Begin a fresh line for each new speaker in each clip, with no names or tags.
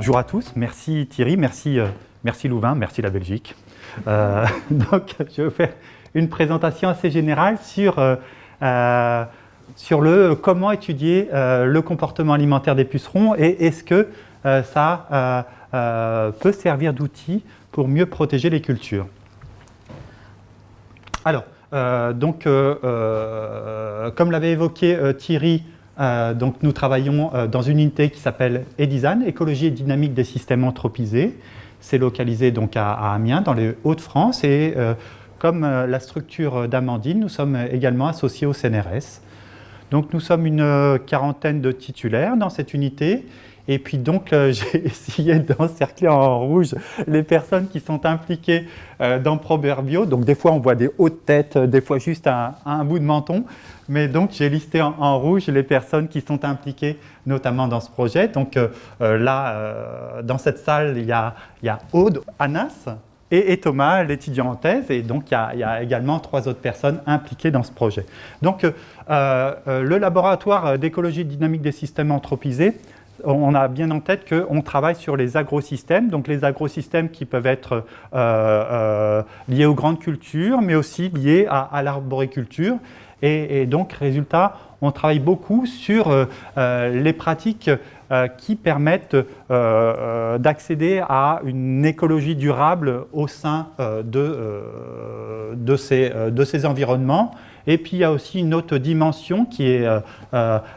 Bonjour à tous, merci Thierry, merci Louvain, merci la Belgique. Donc je vais faire une présentation assez générale sur le comment étudier le comportement alimentaire des pucerons et est-ce que ça peut servir d'outil pour mieux protéger les cultures. Alors, comme l'avait évoqué Thierry, donc nous travaillons dans une unité qui s'appelle EDISAN, Écologie et dynamique des systèmes anthropisés. C'est localisé donc à Amiens, dans les Hauts-de-France. Et comme la structure d'Amandine, nous sommes également associés au CNRS. Donc nous sommes une quarantaine de titulaires dans cette unité. Et puis donc j'ai essayé d'encercler en rouge les personnes qui sont impliquées dans Proberbio. Donc des fois on voit des hautes têtes, des fois juste un bout de menton. Mais donc j'ai listé en rouge les personnes qui sont impliquées notamment dans ce projet. Donc là, dans cette salle, il y a Aude, Anas et Thomas, l'étudiant en thèse. Et donc il y a également 3 autres personnes impliquées dans ce projet. Donc le laboratoire d'écologie dynamique des systèmes anthropisés, on a bien en tête qu'on travaille sur les agrosystèmes, donc les agrosystèmes qui peuvent être liés aux grandes cultures, mais aussi liés à l'arboriculture. Et donc, résultat, on travaille beaucoup sur les pratiques qui permettent d'accéder à une écologie durable au sein de ces environnements. Et puis, il y a aussi une autre dimension qui est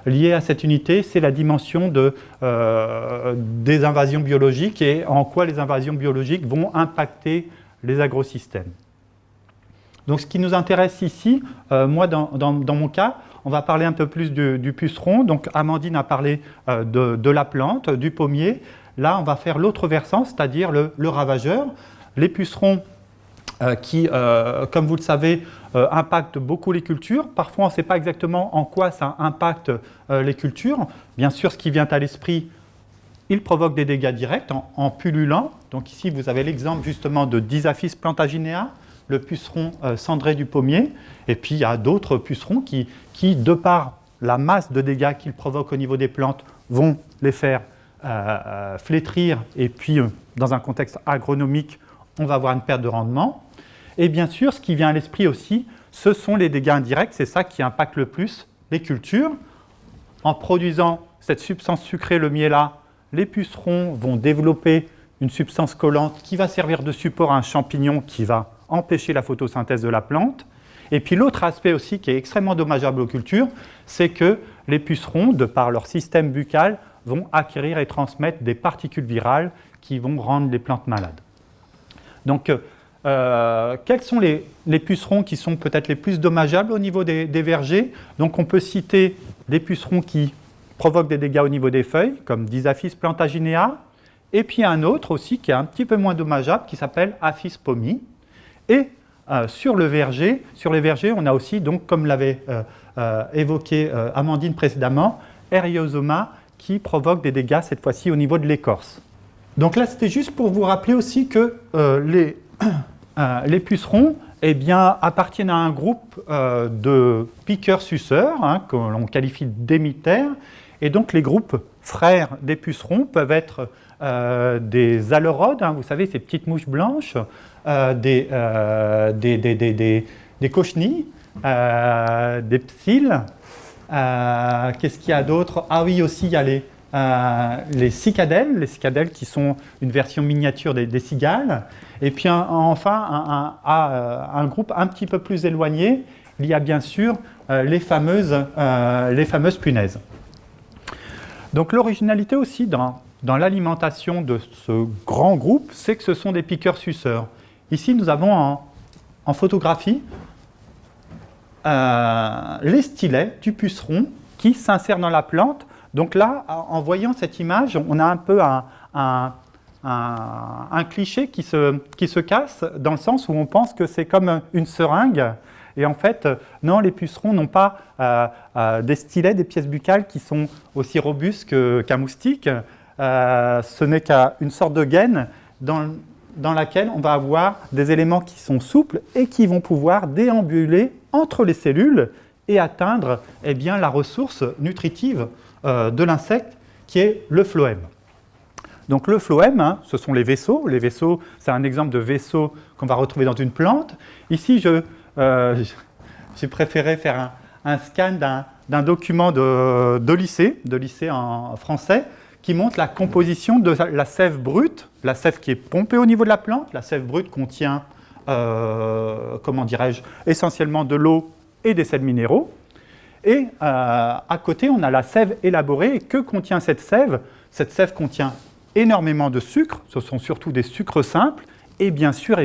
liée à cette unité, c'est la dimension des invasions biologiques et en quoi les invasions biologiques vont impacter les agrosystèmes. Donc, ce qui nous intéresse ici, moi, dans mon cas, on va parler un peu plus du puceron. Donc, Amandine a parlé de la plante, du pommier. Là, on va faire l'autre versant, c'est-à-dire le ravageur. Les pucerons qui, comme vous le savez, impactent beaucoup les cultures. Parfois, on ne sait pas exactement en quoi ça impacte les cultures. Bien sûr, ce qui vient à l'esprit, il provoque des dégâts directs en pullulant. Donc ici, vous avez l'exemple justement de Disaphis plantaginea, le puceron cendré du pommier. Et puis, il y a d'autres pucerons qui, de par la masse de dégâts qu'ils provoquent au niveau des plantes, vont les faire flétrir. Et puis, dans un contexte agronomique, on va avoir une perte de rendement. Et bien sûr, ce qui vient à l'esprit aussi, ce sont les dégâts indirects. C'est ça qui impacte le plus les cultures. En produisant cette substance sucrée, le miella, les pucerons vont développer une substance collante qui va servir de support à un champignon qui va empêcher la photosynthèse de la plante. Et puis l'autre aspect aussi qui est extrêmement dommageable aux cultures, c'est que les pucerons, de par leur système buccal, vont acquérir et transmettre des particules virales qui vont rendre les plantes malades. Donc, quels sont les pucerons qui sont peut-être les plus dommageables au niveau des vergers? Donc, on peut citer des pucerons qui provoquent des dégâts au niveau des feuilles, comme Disaphis plantaginea, et puis un autre aussi qui est un petit peu moins dommageable, qui s'appelle Aphis pommi. Et sur les vergers, on a aussi, donc, comme l'avait évoqué Amandine précédemment, Eriosoma, qui provoque des dégâts cette fois-ci au niveau de l'écorce. Donc là, c'était juste pour vous rappeler aussi que les pucerons appartiennent à un groupe de piqueurs-suceurs, que l'on qualifie d'émitaires. Et donc les groupes frères des pucerons peuvent être des aleurodes, vous savez, ces petites mouches blanches, des cochenilles, des psylles. Qu'est-ce qu'il y a d'autre? Ah oui, aussi, il y a les cicadelles qui sont une version miniature des cigales. Et puis enfin, un groupe un petit peu plus éloigné, il y a bien sûr les fameuses punaises. Donc l'originalité aussi dans l'alimentation de ce grand groupe, c'est que ce sont des piqueurs-suceurs. Ici, nous avons en photographie les stylets du puceron qui s'insèrent dans la plante. Donc là, en voyant cette image, on a un peu un cliché qui se casse, dans le sens où on pense que c'est comme une seringue. Et en fait, non, les pucerons n'ont pas des stylets, des pièces buccales qui sont aussi robustes qu'un moustique. Ce n'est qu'une sorte de gaine dans laquelle on va avoir des éléments qui sont souples et qui vont pouvoir déambuler entre les cellules et atteindre la ressource nutritive de l'insecte qui est le phloème. Donc le phloème, hein, ce sont les vaisseaux. Les vaisseaux, c'est un exemple de vaisseau qu'on va retrouver dans une plante. Ici, j'ai préféré faire un scan d'un document de lycée en français, qui montre la composition de la sève brute, la sève qui est pompée au niveau de la plante. La sève brute contient, comment dirais-je, essentiellement de l'eau et des sels minéraux. Et à côté, on a la sève élaborée. Et que contient cette sève? Cette sève contient énormément de sucre. Ce sont surtout des sucres simples et bien sûr,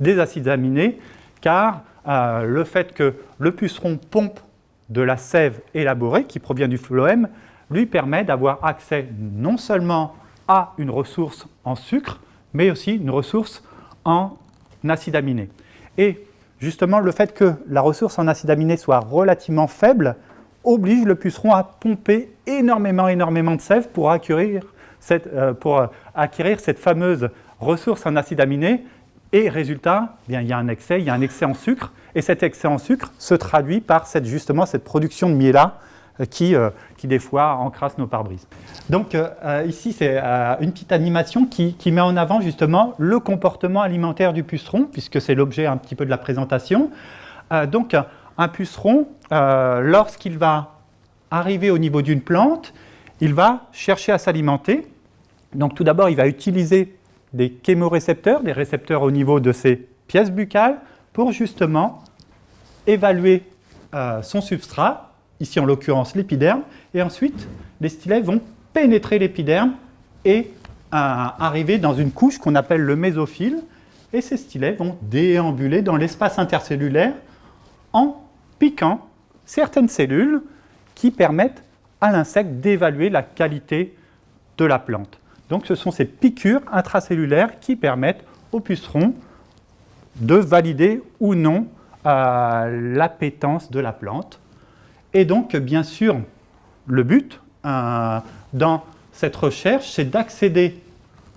des acides aminés, car le fait que le puceron pompe de la sève élaborée qui provient du phloème lui permet d'avoir accès non seulement à une ressource en sucre, mais aussi une ressource en acides aminés. Et justement, le fait que la ressource en acides aminés soit relativement faible oblige le puceron à pomper énormément de sève pour acquérir cette fameuse ressource en acides aminés. Et résultat, bien, il y a un excès en sucre. Et cet excès en sucre se traduit par justement cette production de miella qui des fois encrasse nos pare-brises. Donc ici, c'est une petite animation qui met en avant justement le comportement alimentaire du puceron, puisque c'est l'objet un petit peu de la présentation. Donc un puceron, lorsqu'il va arriver au niveau d'une plante, il va chercher à s'alimenter. Donc tout d'abord, il va utiliser des chémorécepteurs, des récepteurs au niveau de ses pièces buccales, pour justement évaluer son substrat, ici en l'occurrence l'épiderme, et ensuite les stylets vont pénétrer l'épiderme et arriver dans une couche qu'on appelle le mésopyle, et ces stylets vont déambuler dans l'espace intercellulaire en piquant certaines cellules qui permettent à l'insecte d'évaluer la qualité de la plante. Donc ce sont ces piqûres intracellulaires qui permettent au puceron de valider ou non l'appétence de la plante. Et donc, bien sûr, le but dans cette recherche, c'est d'accéder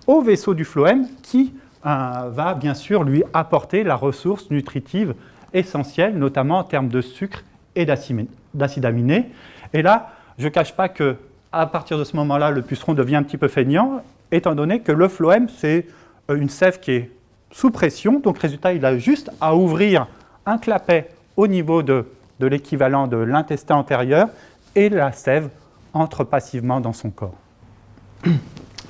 au vaisseau du phloème qui va bien sûr lui apporter la ressource nutritive essentielle, notamment en termes de sucre et d'acides aminés. Et là, je ne cache pas qu'à partir de ce moment-là, le puceron devient un petit peu feignant, étant donné que le phloème, c'est une sève qui est sous pression. Donc, résultat, il a juste à ouvrir un clapet au niveau de l'équivalent de l'intestin antérieur et la sève entre passivement dans son corps.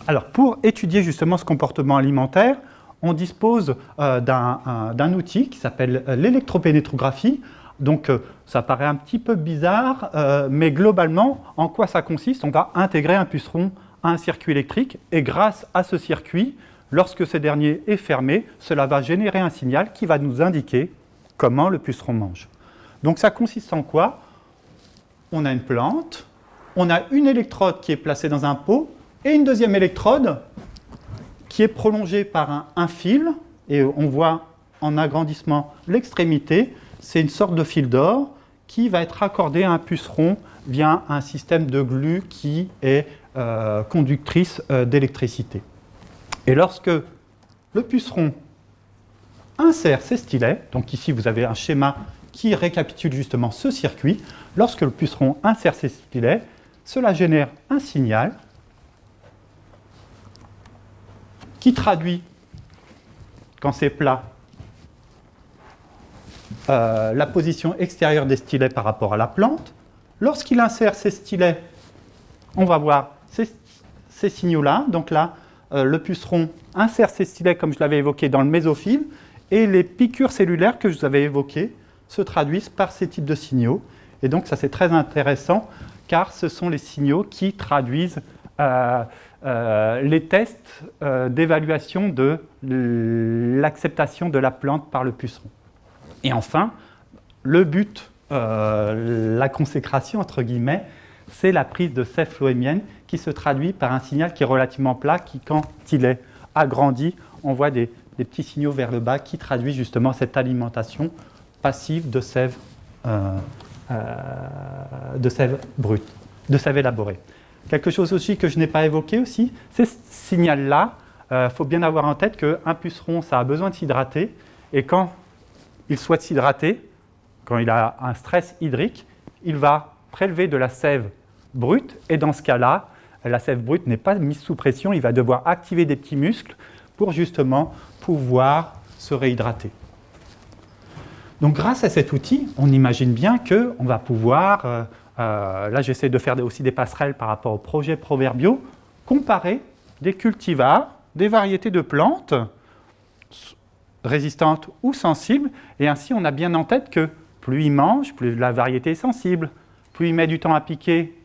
Alors, pour étudier justement ce comportement alimentaire, on dispose d'un outil qui s'appelle l'électropénétrographie. Donc, ça paraît un petit peu bizarre, mais globalement, en quoi ça consiste? On va intégrer un puceron à un circuit électrique et grâce à ce circuit, lorsque ce dernier est fermé, cela va générer un signal qui va nous indiquer comment le puceron mange. Donc ça consiste en quoi? On a une plante, on a une électrode qui est placée dans un pot et une deuxième électrode qui est prolongée par un fil, et on voit en agrandissement l'extrémité, c'est une sorte de fil d'or qui va être accordé à un puceron via un système de glu qui est conductrice d'électricité. Et lorsque le puceron insère ses stylets, donc ici vous avez un schéma qui récapitule justement ce circuit, lorsque le puceron insère ses stylets, cela génère un signal qui traduit, quand c'est plat, la position extérieure des stylets par rapport à la plante. Lorsqu'il insère ses stylets, on va voir ces signaux-là. Donc là, le puceron insère ses stylets, comme je l'avais évoqué, dans le mésopyle, et les piqûres cellulaires que je vous avais évoquées se traduisent par ces types de signaux. Et donc ça, c'est très intéressant, car ce sont les signaux qui traduisent les tests d'évaluation de l'acceptation de la plante par le puceron. Et enfin, le but, la consécration, entre guillemets, c'est la prise de sève phloémienne qui se traduit par un signal qui est relativement plat, qui, quand il est agrandi, on voit des petits signaux vers le bas qui traduisent justement cette alimentation passive de sève brute, de sève élaborée. Quelque chose aussi que je n'ai pas évoqué aussi, c'est ce signal-là. Faut bien avoir en tête qu'un puceron, ça a besoin de s'hydrater, et quand il souhaite s'hydrater, quand il a un stress hydrique, il va prélever de la sève brute, et dans ce cas-là, la sève brute n'est pas mise sous pression, il va devoir activer des petits muscles pour justement pouvoir se réhydrater. Donc grâce à cet outil, on imagine bien qu'on va pouvoir, là j'essaie de faire aussi des passerelles par rapport aux projets proverbiaux, comparer des cultivars, des variétés de plantes, résistantes ou sensibles, et ainsi on a bien en tête que plus il mange, plus la variété est sensible, plus il met du temps à piquer,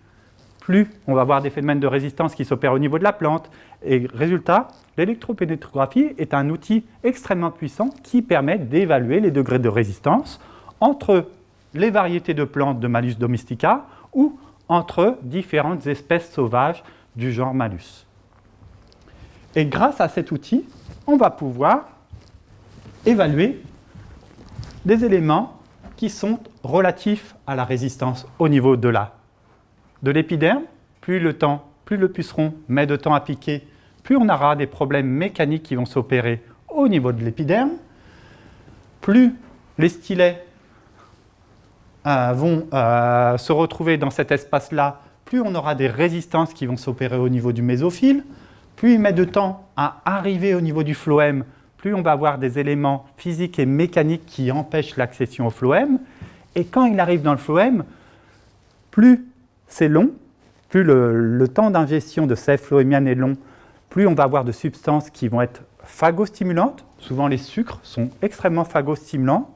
plus on va avoir des phénomènes de résistance qui s'opèrent au niveau de la plante. Et résultat, l'électropénétrographie est un outil extrêmement puissant qui permet d'évaluer les degrés de résistance entre les variétés de plantes de Malus domestica ou entre différentes espèces sauvages du genre Malus. Et grâce à cet outil, on va pouvoir évaluer des éléments qui sont relatifs à la résistance au niveau de l'épiderme. Plus le puceron met de temps à piquer, plus on aura des problèmes mécaniques qui vont s'opérer au niveau de l'épiderme. Plus les stylets vont se retrouver dans cet espace-là, plus on aura des résistances qui vont s'opérer au niveau du mésophile. Plus il met de temps à arriver au niveau du phloème, plus on va avoir des éléments physiques et mécaniques qui empêchent l'accession au phloème. Et quand il arrive dans le phloème, plus c'est long, plus le temps d'ingestion de sève phloémienne est long, plus on va avoir de substances qui vont être phagostimulantes. Souvent les sucres sont extrêmement phagostimulants,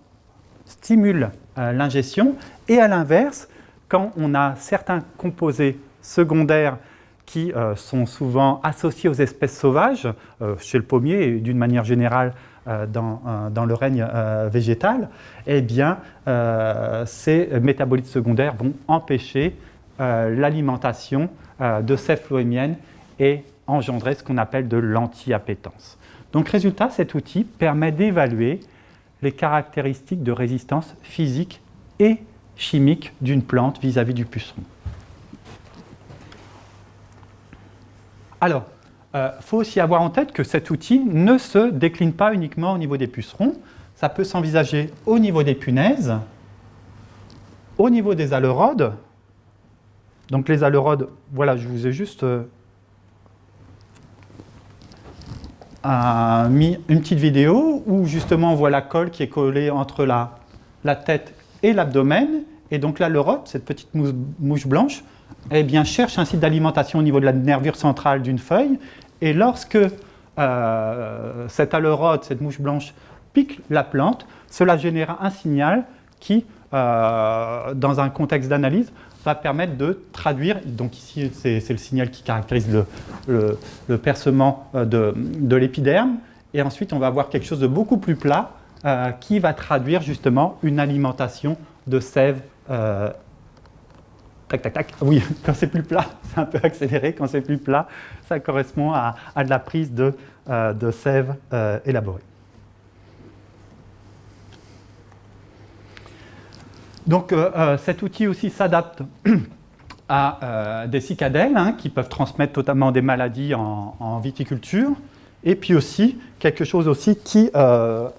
stimulent l'ingestion. Et à l'inverse, quand on a certains composés secondaires qui sont souvent associés aux espèces sauvages, chez le pommier et d'une manière générale dans le règne végétal, eh bien, ces métabolites secondaires vont empêcher l'alimentation de sève phloémienne et engendrer ce qu'on appelle de l'anti-appétence. Donc, résultat, cet outil permet d'évaluer les caractéristiques de résistance physique et chimique d'une plante vis-à-vis du puceron. Alors, faut aussi avoir en tête que cet outil ne se décline pas uniquement au niveau des pucerons, ça peut s'envisager au niveau des punaises, au niveau des aleurodes. Donc les aleurodes, voilà, je vous ai juste mis une petite vidéo où justement on voit la colle qui est collée entre la tête et l'abdomen. Et donc l'aleurode, cette petite mouche blanche, eh bien, cherche un site d'alimentation au niveau de la nervure centrale d'une feuille. Et lorsque cette aleurode, cette mouche blanche, pique la plante, cela génère un signal qui, dans un contexte d'analyse, va permettre de traduire, donc ici c'est le signal qui caractérise le percement de l'épiderme, et ensuite on va avoir quelque chose de beaucoup plus plat qui va traduire justement une alimentation de sève. Tac, tac, tac. Oui, quand c'est plus plat, c'est un peu accéléré. Quand c'est plus plat, ça correspond à de la prise de sève élaborée. Donc cet outil aussi s'adapte à des cicadelles qui peuvent transmettre totalement des maladies en viticulture. Et puis aussi, quelque chose aussi qui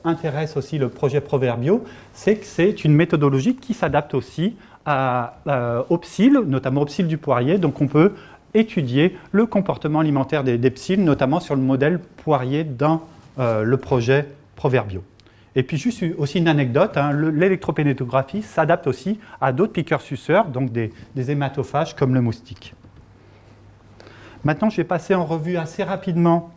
intéresse aussi le projet Proverbio, c'est que c'est une méthodologie qui s'adapte aussi aux psylles, notamment aux psylles du poirier. Donc on peut étudier le comportement alimentaire des psylles, notamment sur le modèle poirier dans le projet Proverbio. Et puis juste aussi une anecdote, l'électropénétrographie s'adapte aussi à d'autres piqueurs-suceurs, donc des hématophages comme le moustique. Maintenant, je vais passer en revue assez rapidement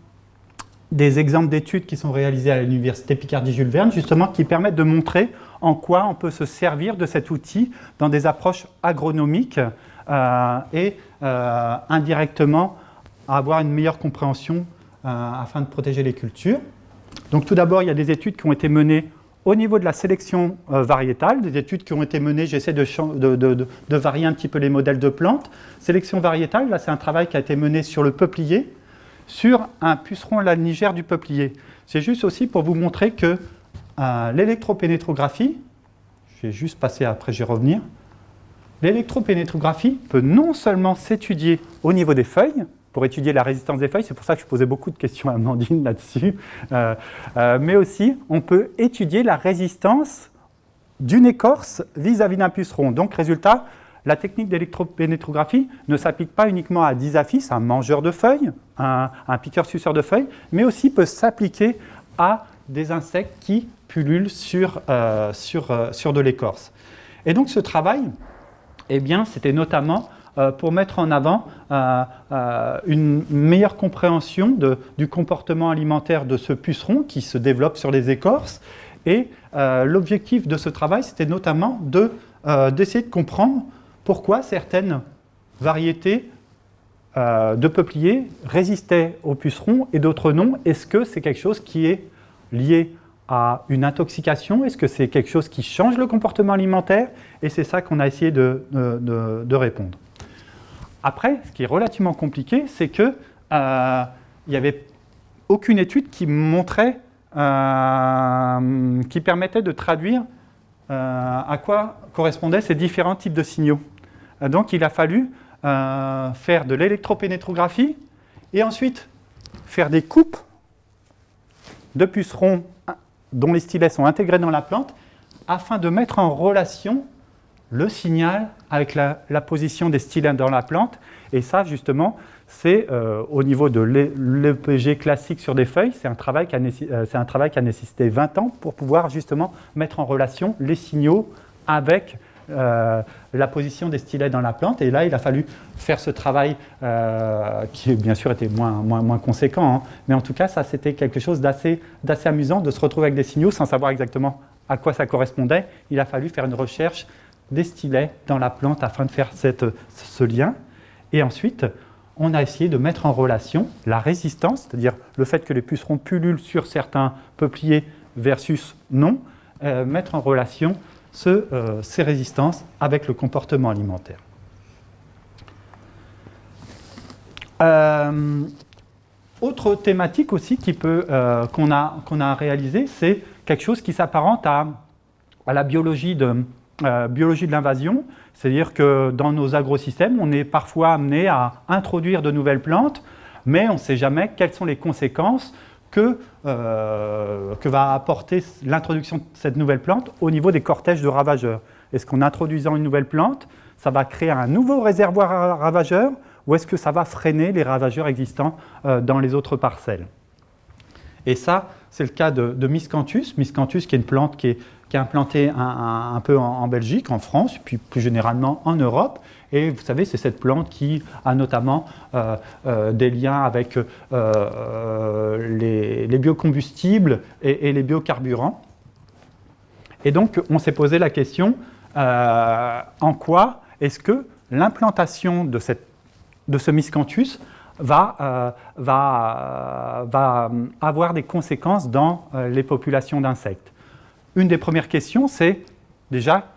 des exemples d'études qui sont réalisées à l'Université Picardie-Jules Verne, justement, qui permettent de montrer en quoi on peut se servir de cet outil dans des approches agronomiques et indirectement avoir une meilleure compréhension afin de protéger les cultures. Donc tout d'abord, il y a des études qui ont été menées au niveau de la sélection variétale, des études qui ont été menées, j'essaie de varier un petit peu les modèles de plantes. Sélection variétale, là c'est un travail qui a été mené sur le peuplier, sur un puceron lanigère du peuplier. C'est juste aussi pour vous montrer que l'électropénétrographie, je vais juste passer après, je vais revenir, l'électropénétrographie peut non seulement s'étudier au niveau des feuilles, pour étudier la résistance des feuilles, c'est pour ça que je posais beaucoup de questions à Amandine là-dessus, mais aussi on peut étudier la résistance d'une écorce vis-à-vis d'un puceron. Donc résultat, la technique d'électropénétrographie ne s'applique pas uniquement à Disaphis, un mangeur de feuilles, un piqueur-suceur de feuilles, mais aussi peut s'appliquer à des insectes qui pullulent sur de l'écorce. Et donc ce travail, eh bien, c'était notamment pour mettre en avant une meilleure compréhension du comportement alimentaire de ce puceron qui se développe sur les écorces. Et l'objectif de ce travail, c'était notamment d'essayer de comprendre pourquoi certaines variétés de peupliers résistaient aux pucerons et d'autres non. Est-ce que c'est quelque chose qui est lié à une intoxication? Est-ce que c'est quelque chose qui change le comportement alimentaire? Et c'est ça qu'on a essayé de répondre. Après, ce qui est relativement compliqué, c'est qu'il n'y avait aucune étude qui montrait, qui permettait de traduire à quoi correspondaient ces différents types de signaux. Donc il a fallu faire de l'électropénétrographie et ensuite faire des coupes de pucerons dont les stylets sont intégrés dans la plante afin de mettre en relation le signal avec la position des stylets dans la plante. Et ça, justement, c'est au niveau de l'EPG classique sur des feuilles, c'est un travail qui a nécessité 20 ans pour pouvoir justement mettre en relation les signaux avec la position des stylets dans la plante. Et là, il a fallu faire ce travail qui, bien sûr, était moins conséquent. Hein. Mais en tout cas, ça, c'était quelque chose d'assez amusant de se retrouver avec des signaux sans savoir exactement à quoi ça correspondait. Il a fallu faire une recherche des stylets dans la plante afin de faire ce lien. Et ensuite, on a essayé de mettre en relation la résistance, c'est-à-dire le fait que les pucerons pullulent sur certains peupliers versus non, mettre en relation ces résistances avec le comportement alimentaire. Autre thématique aussi qu'on a réalisée, c'est quelque chose qui s'apparente à la biologie de l'invasion, c'est-à-dire que dans nos agrosystèmes, on est parfois amené à introduire de nouvelles plantes, mais on ne sait jamais quelles sont les conséquences que va apporter l'introduction de cette nouvelle plante au niveau des cortèges de ravageurs. Est-ce qu'en introduisant une nouvelle plante, ça va créer un nouveau réservoir à ravageurs, ou est-ce que ça va freiner les ravageurs existants dans les autres parcelles? Et ça, c'est le cas de Miscanthus. Miscanthus, qui est une plante qui est implantée un peu en Belgique, en France, puis plus généralement en Europe. Et vous savez, c'est cette plante qui a notamment des liens avec les biocombustibles et les biocarburants. Et donc, on s'est posé la question, en quoi est-ce que l'implantation de ce Miscanthus va avoir des conséquences dans les populations d'insectes. Une des premières questions, c'est déjà,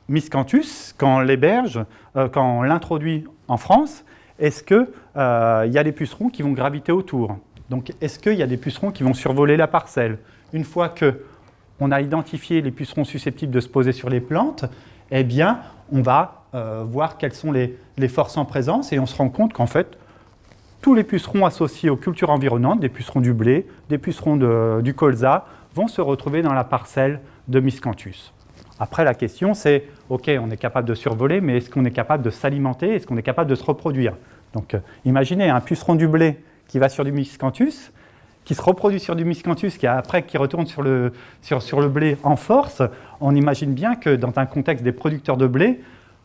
Miscanthus, quand on l'héberge, quand on l'introduit en France, est-ce qu'il y a des pucerons qui vont graviter autour? Donc, est-ce qu'il y a des pucerons qui vont survoler la parcelle? Une fois qu'on a identifié les pucerons susceptibles de se poser sur les plantes, eh bien, on va voir quelles sont les forces en présence et on se rend compte qu'en fait, tous les pucerons associés aux cultures environnantes, des pucerons du blé, des pucerons du colza, vont se retrouver dans la parcelle de Miscanthus. Après, la question, c'est, OK, on est capable de survoler, mais est-ce qu'on est capable de s'alimenter? Est-ce qu'on est capable de se reproduire? Donc, imaginez un puceron du blé qui va sur du Miscanthus, qui se reproduit sur du Miscanthus, qui retourne sur le blé en force. On imagine bien que dans un contexte des producteurs de blé,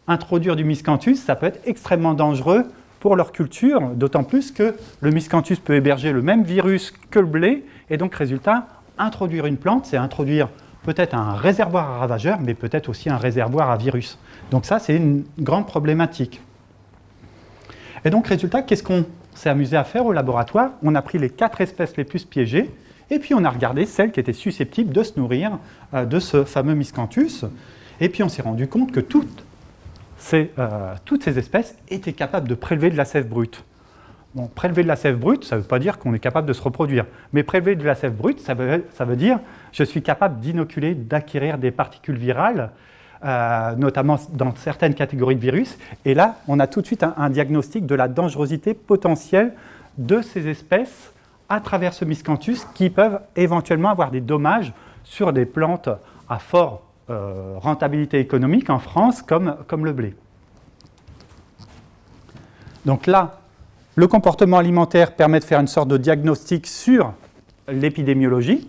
introduire du Miscanthus, ça peut être extrêmement dangereux pour leur culture, d'autant plus que le Miscanthus peut héberger le même virus que le blé, et donc, résultat, introduire une plante, c'est introduire peut-être un réservoir à ravageurs, mais peut-être aussi un réservoir à virus. Donc ça, c'est une grande problématique. Et donc, résultat, qu'est-ce qu'on s'est amusé à faire au laboratoire? On a pris les 4 espèces les plus piégées, et puis on a regardé celles qui étaient susceptibles de se nourrir de ce fameux Miscanthus. Et puis on s'est rendu compte que toutes ces espèces étaient capables de prélever de la sève brute. Bon, prélever de la sève brute, ça ne veut pas dire qu'on est capable de se reproduire. Mais prélever de la sève brute, ça veut dire je suis capable d'inoculer, d'acquérir des particules virales, notamment dans certaines catégories de virus. Et là, on a tout de suite un diagnostic de la dangerosité potentielle de ces espèces à travers ce Miscanthus qui peuvent éventuellement avoir des dommages sur des plantes à forte rentabilité économique en France comme le blé. Donc là, le comportement alimentaire permet de faire une sorte de diagnostic sur l'épidémiologie.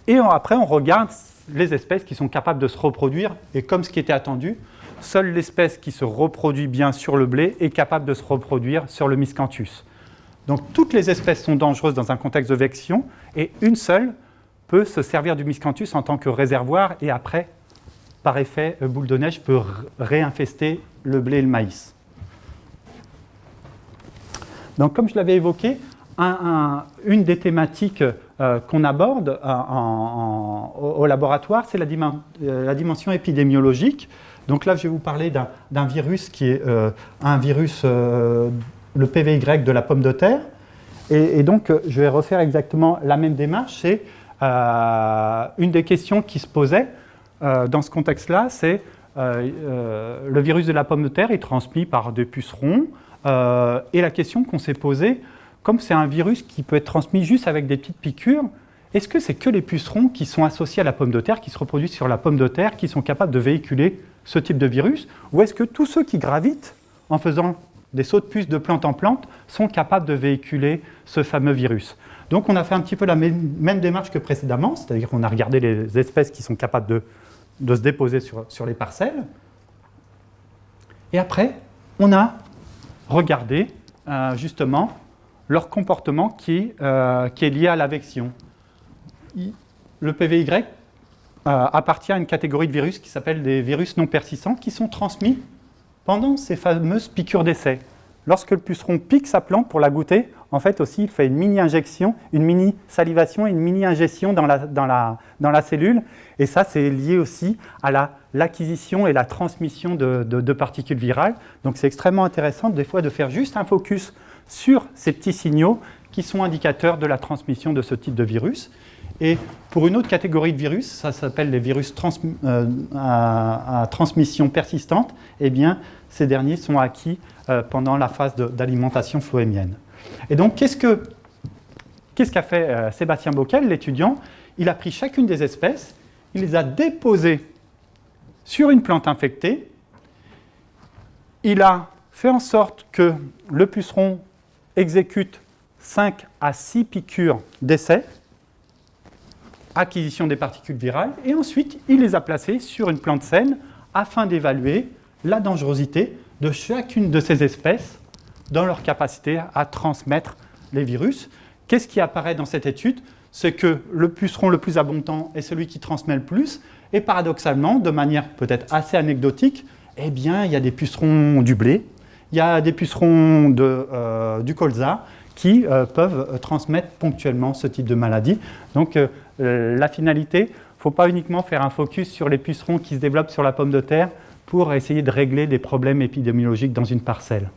Et après, on regarde les espèces qui sont capables de se reproduire. Et comme ce qui était attendu, seule l'espèce qui se reproduit bien sur le blé est capable de se reproduire sur le miscanthus. Donc toutes les espèces sont dangereuses dans un contexte de vection, et une seule peut se servir du miscanthus en tant que réservoir, et après, par effet boule de neige, peut réinfester le blé et le maïs. Donc comme je l'avais évoqué, une des thématiques qu'on aborde au laboratoire, c'est la dimension épidémiologique. Donc là, je vais vous parler d'un virus qui est un virus, le PVY de la pomme de terre. Et donc, je vais refaire exactement la même démarche. C'est une des questions qui se posait dans ce contexte-là, c'est le virus de la pomme de terre est transmis par des pucerons. Et la question qu'on s'est posée, comme c'est un virus qui peut être transmis juste avec des petites piqûres, est-ce que c'est que les pucerons qui sont associés à la pomme de terre, qui se reproduisent sur la pomme de terre, qui sont capables de véhiculer ce type de virus, ou est-ce que tous ceux qui gravitent en faisant des sauts de puce de plante en plante sont capables de véhiculer ce fameux virus? Donc on a fait un petit peu la même démarche que précédemment, c'est-à-dire qu'on a regardé les espèces qui sont capables de se déposer sur les parcelles. Et après, on a regardé justement leur comportement qui est lié à la vection. Le PVY appartient à une catégorie de virus qui s'appelle des virus non persistants qui sont transmis pendant ces fameuses piqûres d'essai. Lorsque le puceron pique sa plante pour la goûter, en fait aussi il fait une mini-injection, une mini-salivation et une mini-ingestion dans la cellule. Et ça, c'est lié aussi à l'acquisition et la transmission de particules virales. Donc c'est extrêmement intéressant des fois de faire juste un focus sur ces petits signaux qui sont indicateurs de la transmission de ce type de virus. Et pour une autre catégorie de virus, ça s'appelle les virus à transmission persistante, eh bien, ces derniers sont acquis pendant la phase d'alimentation phloémienne. Et donc, qu'est-ce qu'a fait Sébastien Bockel, l'étudiant? Il a pris chacune des espèces, il les a déposées sur une plante infectée, il a fait en sorte que le puceron exécute 5 à 6 piqûres d'essai, acquisition des particules virales, et ensuite il les a placées sur une plante saine afin d'évaluer la dangerosité de chacune de ces espèces dans leur capacité à transmettre les virus. Qu'est-ce qui apparaît dans cette étude? C'est que le puceron le plus abondant est celui qui transmet le plus, et paradoxalement, de manière peut-être assez anecdotique, eh bien, il y a des pucerons du blé, il y a des pucerons du colza qui peuvent transmettre ponctuellement ce type de maladie. Donc, la finalité, il ne faut pas uniquement faire un focus sur les pucerons qui se développent sur la pomme de terre pour essayer de régler des problèmes épidémiologiques dans une parcelle.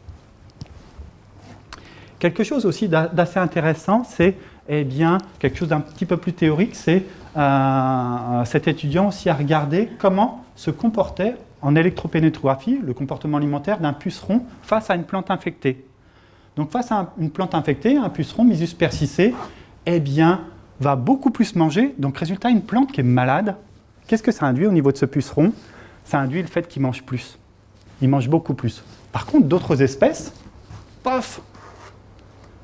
Quelque chose aussi d'assez intéressant, c'est quelque chose d'un petit peu plus théorique, c'est cet étudiant aussi a regardé comment se comportait en électropénétrographie le comportement alimentaire d'un puceron face à une plante infectée. Donc face à une plante infectée, un puceron Mysus persicé, va beaucoup plus manger. Donc résultat, une plante qui est malade, qu'est-ce que ça induit au niveau de ce puceron? Ça induit le fait qu'il mange plus. Il mange beaucoup plus. Par contre, d'autres espèces, paf,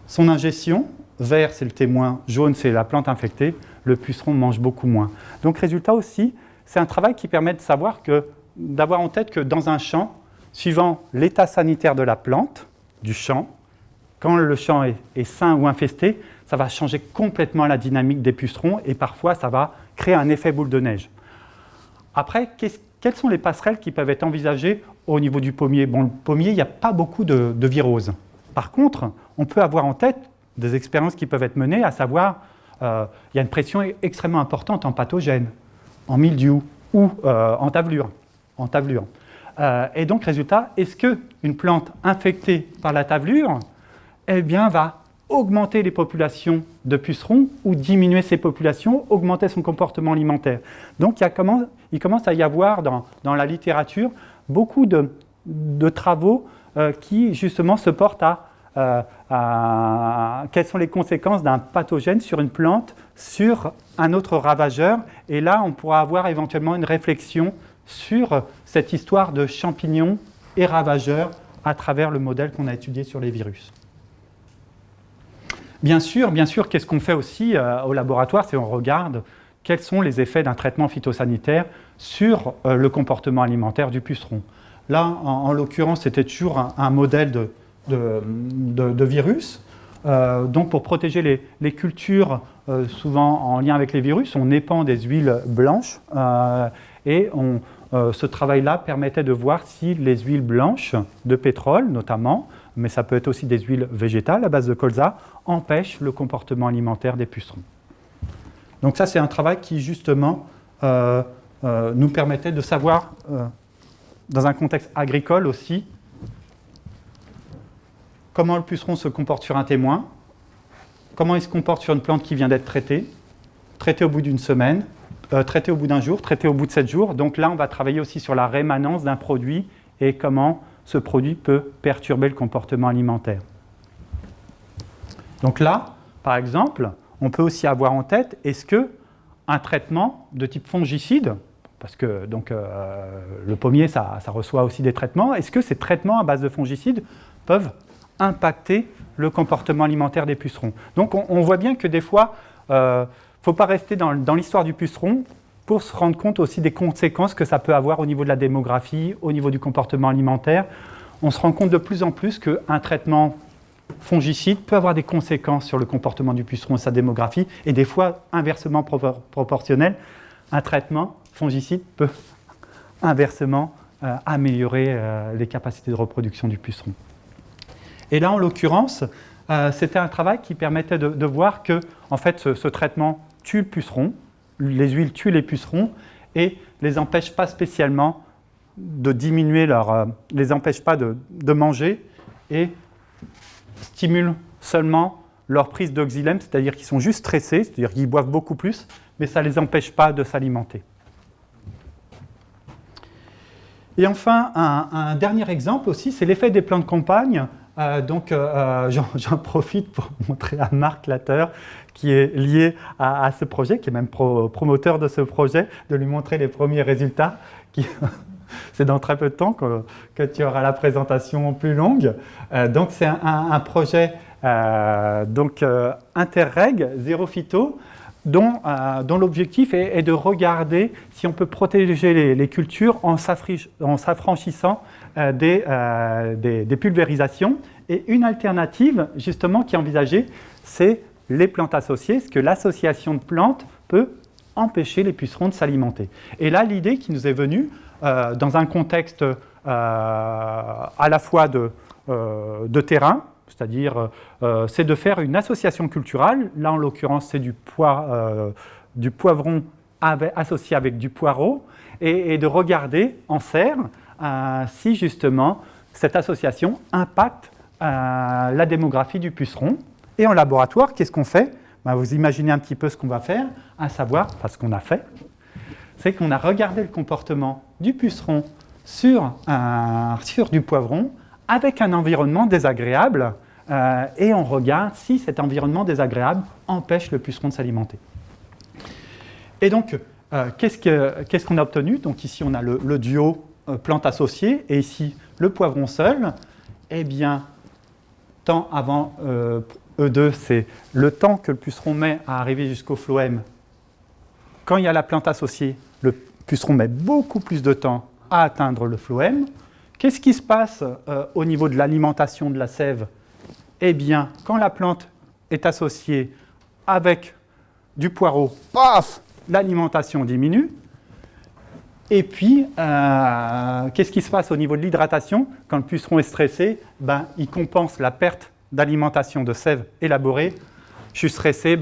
son ingestion, vert c'est le témoin, jaune c'est la plante infectée, le puceron mange beaucoup moins. Donc résultat aussi, c'est un travail qui permet de savoir d'avoir en tête que dans un champ, suivant l'état sanitaire de la plante, du champ, quand le champ est sain ou infesté, ça va changer complètement la dynamique des pucerons et parfois ça va créer un effet boule de neige. Après, quelles sont les passerelles qui peuvent être envisagées au niveau du pommier? Bon, le pommier, il n'y a pas beaucoup de viroses. Par contre, on peut avoir en tête des expériences qui peuvent être menées, à savoir, il y a une pression extrêmement importante en pathogènes, en mildiou ou en tavelure. Et donc, résultat, est-ce qu'une plante infectée par la tavelure va augmenter les populations de pucerons ou diminuer ces populations, augmenter son comportement alimentaire? Donc, il commence à y avoir dans la littérature beaucoup de travaux qui, justement, se portent à quelles sont les conséquences d'un pathogène sur une plante, sur un autre ravageur. Et là, on pourra avoir éventuellement une réflexion sur cette histoire de champignons et ravageurs à travers le modèle qu'on a étudié sur les virus. Bien sûr, qu'est-ce qu'on fait aussi au laboratoire, c'est qu'on regarde quels sont les effets d'un traitement phytosanitaire sur le comportement alimentaire du puceron. Là, en l'occurrence, c'était toujours un modèle de virus. Donc pour protéger les cultures, souvent en lien avec les virus, on épand des huiles blanches et ce travail-là permettait de voir si les huiles blanches, de pétrole notamment, mais ça peut être aussi des huiles végétales à base de colza, empêchent le comportement alimentaire des pucerons. Donc ça, c'est un travail qui, justement, nous permettait de savoir, dans un contexte agricole aussi, comment le puceron se comporte sur un témoin, comment il se comporte sur une plante qui vient d'être traitée au bout d'une semaine, traitée au bout d'un jour, traitée au bout de 7 jours. Donc là, on va travailler aussi sur la rémanence d'un produit et comment ce produit peut perturber le comportement alimentaire. Donc là, par exemple, on peut aussi avoir en tête, est-ce qu'un traitement de type fongicide, parce que donc, le pommier, ça reçoit aussi des traitements, est-ce que ces traitements à base de fongicides peuvent impacter le comportement alimentaire des pucerons? Donc on voit bien que des fois, il ne faut pas rester dans l'histoire du puceron pour se rendre compte aussi des conséquences que ça peut avoir au niveau de la démographie, au niveau du comportement alimentaire. On se rend compte de plus en plus qu'un traitement fongicide peut avoir des conséquences sur le comportement du puceron et sa démographie, et des fois inversement proportionnel. Un traitement fongicide peut inversement améliorer les capacités de reproduction du puceron. Et là, en l'occurrence, c'était un travail qui permettait de voir que en fait, ce traitement tue le puceron, les huiles tuent les pucerons et les empêchent pas spécialement de diminuer les empêchent pas de manger et stimulent seulement leur prise d'oxylème, c'est-à-dire qu'ils sont juste stressés, c'est-à-dire qu'ils boivent beaucoup plus, mais ça ne les empêche pas de s'alimenter. Et enfin, un dernier exemple aussi, c'est l'effet des plants de campagne. J'en profite pour montrer à Marc Latteur, qui est lié à ce projet, qui est même promoteur de ce projet, de lui montrer les premiers résultats. C'est dans très peu de temps que tu auras la présentation plus longue. Donc c'est un projet Interreg, Zéro Phyto, dont l'objectif est de regarder si on peut protéger les cultures en s'affranchissant des pulvérisations. Et une alternative, justement, qui est envisagée, c'est les plantes associées, parce que l'association de plantes peut empêcher les pucerons de s'alimenter. Et là, l'idée qui nous est venue, dans un contexte à la fois de terrain, c'est-à-dire c'est de faire une association culturelle. Là, en l'occurrence, c'est du poivron associé avec du poireau, et de regarder en serre si justement cette association impacte la démographie du puceron. Et en laboratoire, qu'est-ce qu'on fait? Vous imaginez un petit peu ce qu'on va faire, à savoir, ce qu'on a fait, c'est qu'on a regardé le comportement du puceron sur du poivron avec un environnement désagréable, et on regarde si cet environnement désagréable empêche le puceron de s'alimenter. Et donc, qu'est-ce qu'on a obtenu? Donc ici, on a le duo plante associée, et ici, le poivron seul. Eh bien, temps avant E2, c'est le temps que le puceron met à arriver jusqu'au phloème. Quand il y a la plante associée, le puceron met beaucoup plus de temps à atteindre le phloème. Qu'est-ce qui se passe au niveau de l'alimentation de la sève? Eh bien, quand la plante est associée avec du poireau, paf, l'alimentation diminue. Et puis, qu'est-ce qui se passe au niveau de l'hydratation? Quand le puceron est stressé, il compense la perte d'alimentation de sève élaborée. Je suis stressé,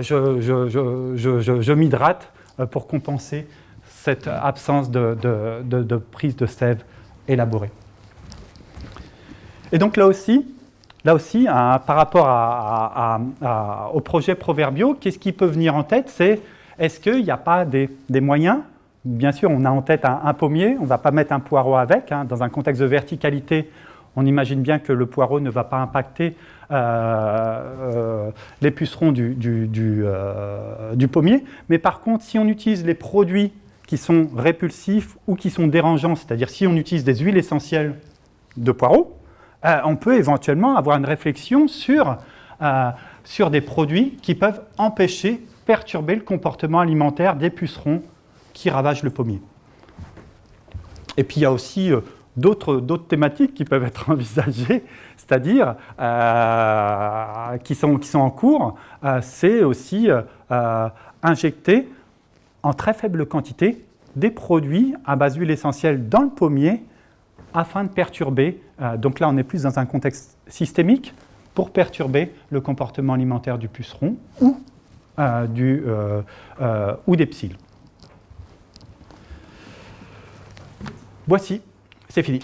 je m'hydrate pour compenser cette absence de prise de sève élaborée. Et donc là aussi, par rapport au projet Proverbio, qu'est-ce qui peut venir en tête? C'est est-ce qu'il n'y a pas des moyens? Bien sûr, on a en tête un pommier, on ne va pas mettre un poireau avec. Dans un contexte de verticalité, on imagine bien que le poireau ne va pas impacter les pucerons du pommier. Mais par contre, si on utilise les produits qui sont répulsifs ou qui sont dérangeants, c'est-à-dire si on utilise des huiles essentielles de poireaux, on peut éventuellement avoir une réflexion sur des produits qui peuvent empêcher, perturber le comportement alimentaire des pucerons qui ravagent le pommier. Et puis il y a aussi d'autres thématiques qui peuvent être envisagées, c'est-à-dire qui sont en cours, c'est aussi injecter en très faible quantité des produits à base d'huile essentielle dans le pommier afin de perturber, donc là on est plus dans un contexte systémique, pour perturber le comportement alimentaire du puceron ou des psylles. Voici, c'est fini.